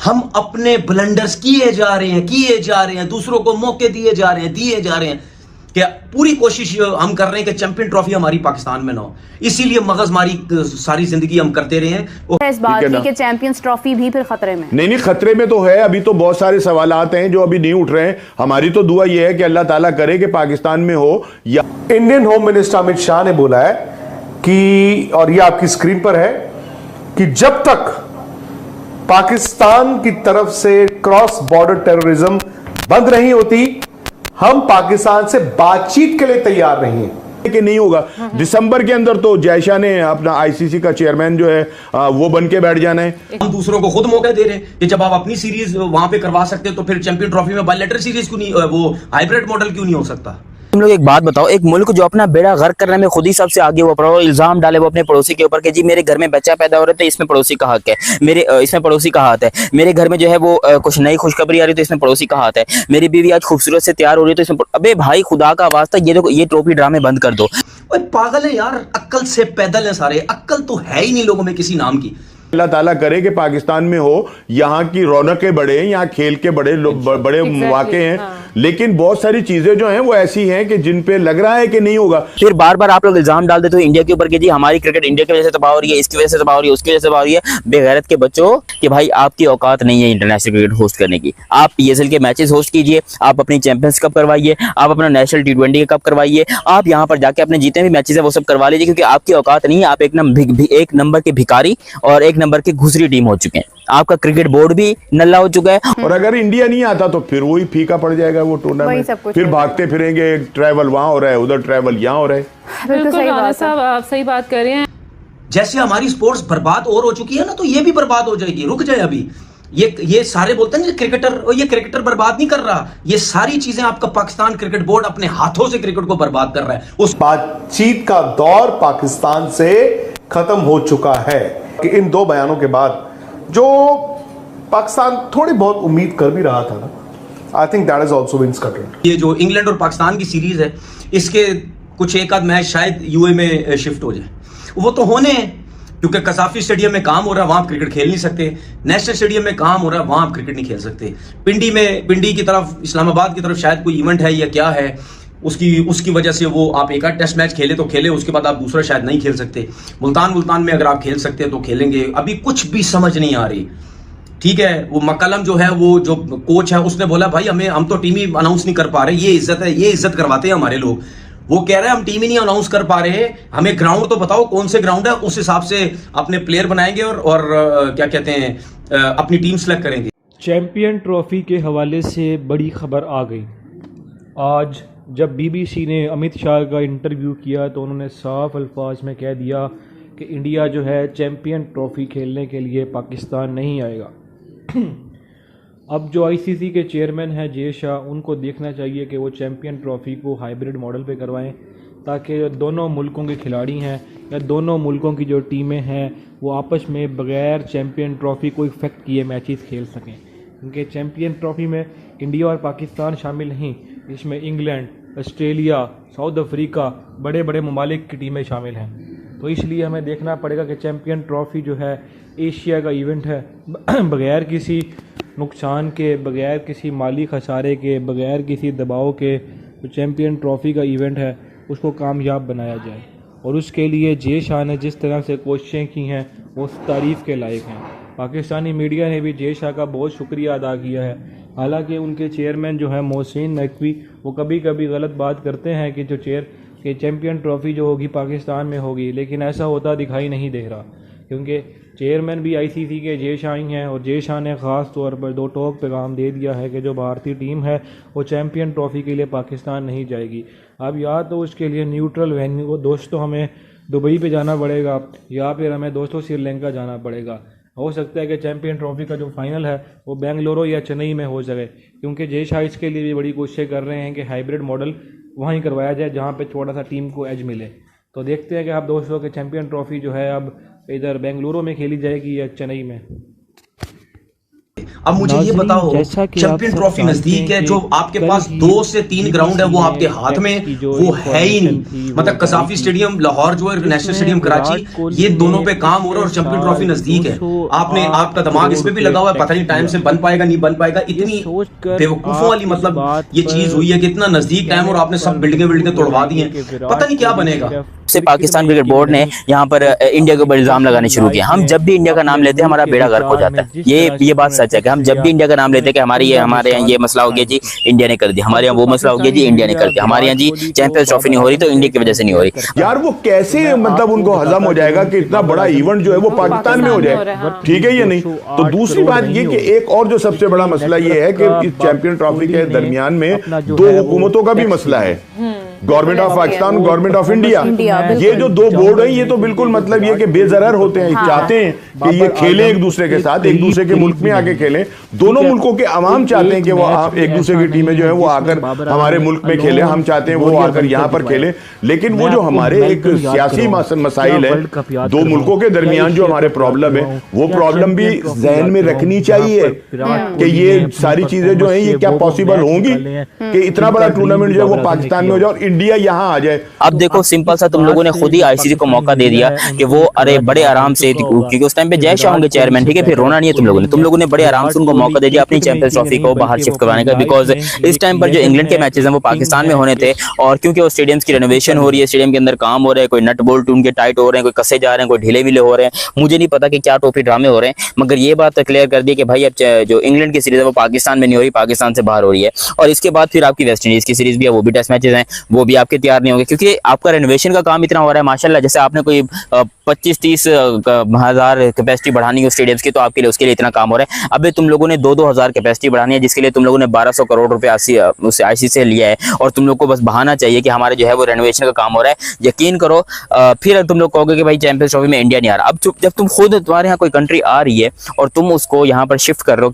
हम अपने ब्लंडर्स किए जा रहे हैं, दूसरों को मौके दिए जा रहे हैं कि पूरी कोशिश हम कर रहे हैं कि चैंपियन ट्रॉफी हमारी पाकिस्तान में ना हो, इसीलिए मगजमारी सारी जिंदगी हम करते रहे हैं। इस बात की कि चैंपियंस ट्रॉफी भी फिर खतरे में नहीं, खतरे में तो है। अभी तो बहुत सारे सवालात हैं जो अभी नहीं उठ रहे हैं। हमारी तो दुआ यह है कि अल्लाह ताला करे कि पाकिस्तान में हो। या Indian home minister Amit Shah ने बोला है कि, और ये आपकी स्क्रीन पर है, कि जब तक पाकिस्तान की तरफ से क्रॉस बॉर्डर टेररिज्म बंद नहीं होती, हम पाकिस्तान से बातचीत के लिए तैयार नहीं है। कि नहीं होगा। दिसंबर के अंदर तो जयशाह ने अपना आईसीसी का चेयरमैन जो है वो बन के बैठ जाना है। हम दूसरों को खुद मौका दे रहे हैं कि जब आप अपनी सीरीज वहां पे करवा सकते हैं तो फिर चैंपियन ट्रॉफी में बायलैटरल सीरीज क्यों नहीं, वो हाइब्रिड मॉडल क्यों नहीं हो सकता? तुम लोग एक बात बताओ, एक मुल्क जो अपना बेड़ा गर्क करने में खुद ही सबसे आगे हुआ पड़ा, इल्जाम डाले वो अपने पड़ोसी के ऊपर कि जी मेरे घर में बच्चा पैदा हो रहा है तो इसमें पड़ोसी का हक है, मेरे इसमें पड़ोसी का हाथ है, मेरे घर में जो है वो कुछ नई खुशखबरी आ रही है तो इसमें पड़ोसी का हाथ है, मेरी बीवी आज खूबसूरत से तैयार हो रही है तो इसमें अबे भाई खुदा का वास्ता ये ट्रॉफी ड्रामे बंद कर दो। पागल है यार, अक्ल से पैदल है सारे, अक्ल तो है ही नहीं लोगों में किसी नाम की। अल्लाह ताला करे कि पाकिस्तान में हो, यहाँ की रौनकें बढ़े, यहाँ खेल के बड़े मौके हैं। लेकिन बहुत सारी चीजें जो हैं वो ऐसी हैं कि जिन पे लग रहा है कि नहीं होगा। फिर बार बार आप लोग इल्जाम डाल देते हो इंडिया के ऊपर कि जी हमारी क्रिकेट इंडिया की वजह से तबाह हो रही है, इसकी वजह से तबाह हो रही है, उसकी वजह से तबाह हो रही है। बेगैरत के बच्चों कि भाई आपकी औकात नहीं है इंटरनेशनल क्रिकेट होस्ट करने की। आप पीएसएल के मैचेस होस्ट कीजिए, आप अपनी चैंपियंस कप करवाइए, आप अपना नेशनल T20 का कप करवाइए, आप यहाँ पर जाके अपने जितने भी मैचेस है वो सब करवा लीजिए, क्योंकि आपकी औकात नहीं है। आप एक नंबर के भिखारी और एक नंबर की घुसरी टीम हो चुके हैं। आपका क्रिकेट बोर्ड भी नल्ला हो चुका है। और अगर इंडिया नहीं आता तो फिर वही फीका पड़ जाएगा वो टूर्नामेंट। फिर भागते फिरेंगे, ट्रैवल वहां हो रहा है, उधर ट्रैवल यहाँ हो रहा है। बिल्कुल राना साहब आप सही बात कर रहे हैं। जैसे हमारी स्पोर्ट्स बर्बाद और हो चुकी है ना, तो ये भी बर्बाद हो जाएगी। रुक जाए अभी, ये सारे बोलते हैं ये क्रिकेटर बर्बाद नहीं कर रहा, ये सारी चीजें आपका पाकिस्तान क्रिकेट बोर्ड अपने हाथों से क्रिकेट को बर्बाद कर रहा है। उस बातचीत का दौर पाकिस्तान से खत्म हो चुका है कि इन दो बयानों के बाद जो पाकिस्तान थोड़ी बहुत उम्मीद कर भी रहा था ना, I think that is also been scattered. ये जो इंग्लैंड और पाकिस्तान की सीरीज है, इसके कुछ एक आध मैच शायद यूए में शिफ्ट हो जाए, वो तो होने हैं क्योंकि कसाफी स्टेडियम में काम हो रहा है, वहां आप क्रिकेट खेल नहीं सकते। नेशनल स्टेडियम में काम हो रहा है, वहां आप क्रिकेट नहीं खेल सकते। पिंडी की तरफ, इस्लामाबाद की तरफ शायद कोई इवेंट है या क्या है, उसकी वजह से वो आप एक आध टेस्ट मैच खेले तो खेले, उसके बाद आप दूसरा शायद नहीं खेल सकते। मुल्तान में अगर आप खेल सकते हैं तो खेलेंगे। अभी कुछ भी समझ नहीं आ रही। ठीक है, वो मकलम जो है, वो जो कोच है, उसने बोला भाई हम तो टीम ही अनाउंस नहीं कर पा रहे, ये इज्जत है, ये इज्जत करवाते हैं हमारे लोग। वो कह रहे हैं हम टीम ही नहीं अनाउंस कर पा रहे, हमें ग्राउंड तो बताओ कौन से ग्राउंड है, उस हिसाब से अपने प्लेयर बनाएंगे और क्या कहते हैं अपनी टीम सेलेक्ट करेंगे। चैंपियन ट्रॉफी के हवाले से बड़ी खबर आ गई। आज जब बीबीसी ने अमित शाह का इंटरव्यू किया तो उन्होंने साफ अल्फाज में कह दिया कि इंडिया जो है चैंपियन ट्रॉफी खेलने के लिए पाकिस्तान नहीं आएगा। अब जो आईसीसी के चेयरमैन हैं जय शाह, उनको देखना चाहिए कि वो चैंपियन ट्रॉफी को हाइब्रिड मॉडल पे करवाएं, ताकि दोनों मुल्कों के खिलाड़ी हैं या दोनों मुल्कों की जो टीमें हैं वो आपस में बग़ैर चैंपियन ट्रॉफी को इफेक्ट किए मैचेस खेल सकें। क्योंकि चैंपियन ट्रॉफी में इंडिया और पाकिस्तान शामिल नहीं, इसमें इंग्लैंड, ऑस्ट्रेलिया, साउथ अफ्रीका, बड़े बड़े ममालिक की टीमें शामिल हैं। तो इसलिए हमें देखना पड़ेगा कि चैंपियन ट्रॉफी जो है एशिया का इवेंट है, बग़ैर किसी नुकसान के, बग़ैर किसी माली खसारे के, बग़ैर किसी दबाव के, जो चैंपियन ट्रॉफी का इवेंट है उसको कामयाब बनाया जाए। और उसके लिए जय शाह ने जिस तरह से कोशिशें की हैं वो तारीफ़ के लायक हैं। पाकिस्तानी मीडिया ने भी जय शाह का बहुत शुक्रिया अदा किया है। हालांकि उनके चेयरमैन जो है मोहसिन नकवी, वो कभी कभी गलत बात करते हैं कि चैंपियन ट्रॉफी जो होगी पाकिस्तान में होगी, लेकिन ऐसा होता दिखाई नहीं दे रहा, क्योंकि चेयरमैन भी आईसीसी के जय शाह ही हैं। और जय शाह ने ख़ास तौर पर दो टोक पैगाम दे दिया है कि जो भारतीय टीम है वो चैंपियन ट्रॉफी के लिए पाकिस्तान नहीं जाएगी। अब या तो उसके लिए न्यूट्रल वेन्यू, दोस्तों हमें दुबई पे जाना पड़ेगा, या फिर हमें दोस्तों श्रीलंका जाना पड़ेगा। हो सकता है कि चैंपियन ट्रॉफी का जो फाइनल है वो बेंगलुरु या चेन्नई में हो सके, क्योंकि जय शाह इसके लिए भी बड़ी कोशिशें कर रहे हैं कि हाइब्रिड मॉडल वहीं करवाया जाए जहां पे थोड़ा सा टीम को एज मिले। तो देखते हैं कि आप दोस्तों के चैंपियन ट्रॉफी जो है अब इधर बेंगलुरु में खेली जाएगी या चेन्नई में। अब मुझे ये नाज़रीन, बताओ, जैसा कि आप चैंपियन सब ट्रॉफी जानते नजदीक हैं है, कि जो आपके कल पास ही 2 से 3 ग्राउंड है वो BBC आपके हाथ में, की जो वो है ही नहीं। information थी, वो मतलब कसाफी जारी स्टेडियम लाहौर जो है, नेशनल जिसमें स्टेडियम कराची, विराट कोहली ये दोनों ने पे काम हो रहा है और पिछले चैंपियन ट्रॉफी साल नजदीक है। 208 आपका दिमाग इस पे भी लगा हुआ है, पता नहीं टाइम से बन पाएगा नहीं बन पाएगा। इतनी सोचकर बेवकूफों वाली आप मतलब इस बात ये पर चीज हुई है कि इतना नजदीक टाइम और आपने सब बिल्डिंगें तोड़वा दी हैं, पता नहीं क्या बनेगा। से पाकिस्तान क्रिकेट बोर्ड ने यहाँ पर इंडिया के ऊपर इल्जाम लगाने शुरू किए। हम जब भी इंडिया का नाम लेते हैं हमारा बेड़ा गर्क हो जाता है। ये बात सच है कि हम जब भी इंडिया का नाम लेते हैं कि हमारे यहाँ ये मसला हो गया जी, इंडिया ने कर दिया, हमारे यहाँ वो मसला हो गया जी, इंडिया ने कर दिया, हमारे यहाँ जी चैंपियंस ट्रॉफी नहीं हो रही तो इंडिया की वजह से नहीं हो रही। यार वो कैसे मतलब उनको हजम हो जाएगा कि इतना बड़ा इवेंट जो है वो पाकिस्तान में हो जाए, ठीक है ये नहीं। तो दूसरी बात ये कि एक और जो सबसे बड़ा मसला ये है कि इस चैंपियन ट्रॉफी के दरमियान में 2 हुकूमतों का भी मसला है, government of Pakistan, government of India. ये जो 2 बोर्ड है ये तो बिल्कुल मतलब ये कि बेजरर होते हैं, चाहते हैं कि ये खेलें एक दूसरे के साथ, एक दूसरे के मुल्क में आके खेलें। दोनों मुल्कों के अवाम चाहते हैं कि वो एक दूसरे की टीमें जो है वो आकर हमारे मुल्क में खेलें, हम चाहते हैं वो आकर यहाँ पर खेलें। लेकिन वो जो हमारे एक सियासी मसाइल है, 2 मुल्कों के दरमियान जो हमारे प्रॉब्लम है, वो प्रॉब्लम भी जहन में रखनी चाहिए कि ये सारी चीजें जो है ये क्या पॉसिबल होंगी कि इतना बड़ा टूर्नामेंट जो है वो पाकिस्तान में हो जाए और इंडिया यहाँ आ जाए। अब देखो सिंपल सा, तुम लोगों ने खुद ही आईसीसी को मौका दे दिया कि वो अरे बड़े आराम से, क्योंकि उस टाइम पे जय शाह होंगे चेयरमैन, ठीक है, फिर रोना नहीं है तुम लोगों ने बड़े आराम से उनको मौका दे दिया अपनी चैंपियंस ट्रॉफी को बाहर शिफ्ट करवाने का। बिकॉज इस टाइम पर जो इंग्लैंड के मैचेस हैं वो पाकिस्तान में होने थे, और क्योंकि वो स्टेडियम्स की रेनोवेशन हो रही है, स्टेडियम के अंदर काम हो रहा है, कोई नट बोल्ट उनके टाइट हो रहे हैं, कोई कसे जा रहे हैं, कोई ढीले मिले हो रहे हैं, मुझे नहीं पता कि क्या टोपी ड्रामे हो रहे हैं, मगर ये बात क्लियर कर दी कि भाई अब जो इंग्लैंड की सीरीज है वो पाकिस्तान में नहीं हो रही, पाकिस्तान से बाहर हो रही है। और इसके बाद फिर आपकी वेस्ट इंडीज की सीरीज भी है, वो भी टेस्ट मैचेस हैं, वो भी आपके तैयार नहीं होंगे, क्योंकि आपका रेनोवेशन का काम इतना हो रहा है माशाल्लाह। जैसे आपने कोई 25-30 हजार कैपेसिटी बढ़ानी है स्टेडियम्स की, तो आपके लिए उसके लिए इतना काम हो रहा है। अबे तुम लोगों ने 2-2 हजार कैपेसिटी बढ़ानी है, जिसके लिए तुम लोगों ने 1200 करोड़ रुपए आईसीसी से लिया है, और तुम लोग को बस बहाना चाहिए कि हमारे जो है वो रेनोवेशन का काम हो रहा है। यकीन करो फिर तुम लोग कहोगे कि भाई चैंपियंस ट्रॉफी में इंडिया नहीं आ रहा। अब जब तुम खुद, तुम्हारे यहाँ कोई कंट्री आ रही है और तुम उसको यहाँ पर शिफ्ट कर रहे हो